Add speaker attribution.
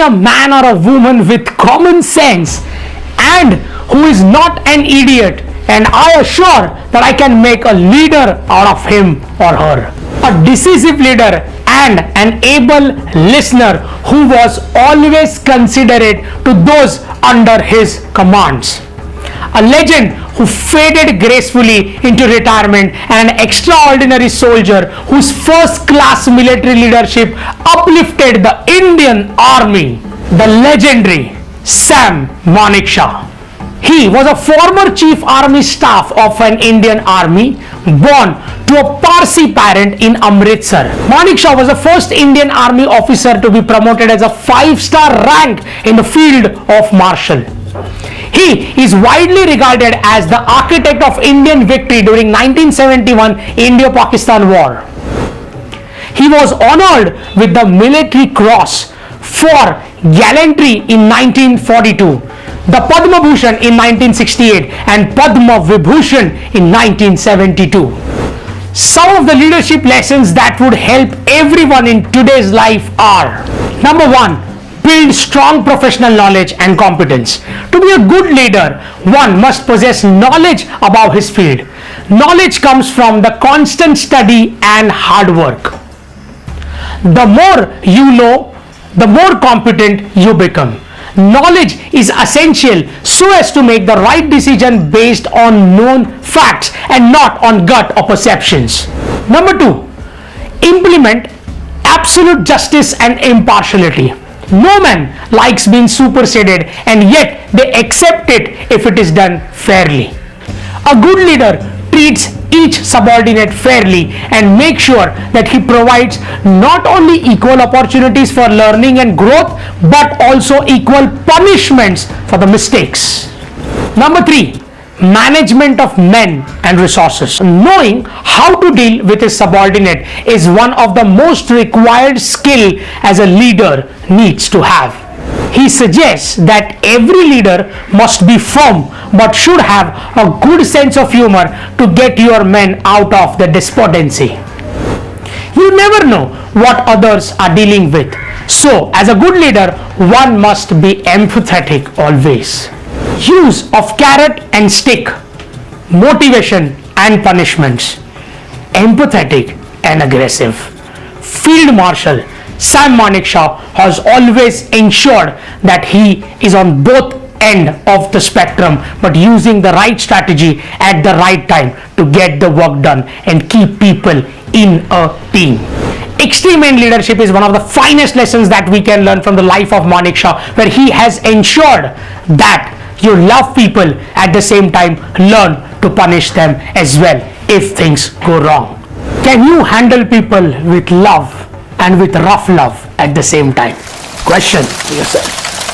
Speaker 1: a man or a woman with common sense and who is not an idiot, and I assure that I can make a leader out of him or her. A decisive leader and an able listener who was always considerate to those under his commands. A legend who faded gracefully into retirement, and an extraordinary soldier whose first-class military leadership uplifted the Indian Army. The legendary Sam Manekshaw. He was a former chief army staff of an Indian army, born to a Parsi parent in Amritsar. Manekshaw was the first Indian army officer to be promoted as a 5-star rank in the Field of Marshal. He is widely regarded as the architect of Indian victory during 1971 Indo-Pakistan War. He was honored with the Military Cross for gallantry in 1942, the Padma Bhushan in 1968, and Padma Vibhushan in 1972. Some of the leadership lessons that would help everyone in today's life are: number 1, build strong professional knowledge and competence. To be a good leader, one must possess knowledge about his field. Knowledge comes from the constant study and hard work. The more you know, the more competent you become. Knowledge is essential so as to make the right decision based on known facts and not on gut or perceptions. Number 2, implement absolute justice and impartiality. No man likes being superseded, and yet they accept it if it is done fairly. A good leader treats each subordinate fairly and makes sure that he provides not only equal opportunities for learning and growth, but also equal punishments for the mistakes. Number 3, management of men and resources. Knowing how to deal with his subordinate is one of the most required skill as a leader needs to have. He suggests that every leader must be firm but should have a good sense of humor to get your men out of the despondency. You never know what others are dealing with. So, as a good leader, one must be empathetic always. Use of carrot and stick, motivation and punishments, empathetic and aggressive. Field Marshal Sam Manekshaw has always ensured that he is on both ends of the spectrum, but using the right strategy at the right time to get the work done and keep people in a team. Extreme end leadership is one of the finest lessons that we can learn from the life of Manekshaw, where he has ensured that you love people at the same time learn to punish them as well if things go wrong. Can you handle people with love and with rough love at the same time? Question to yourself.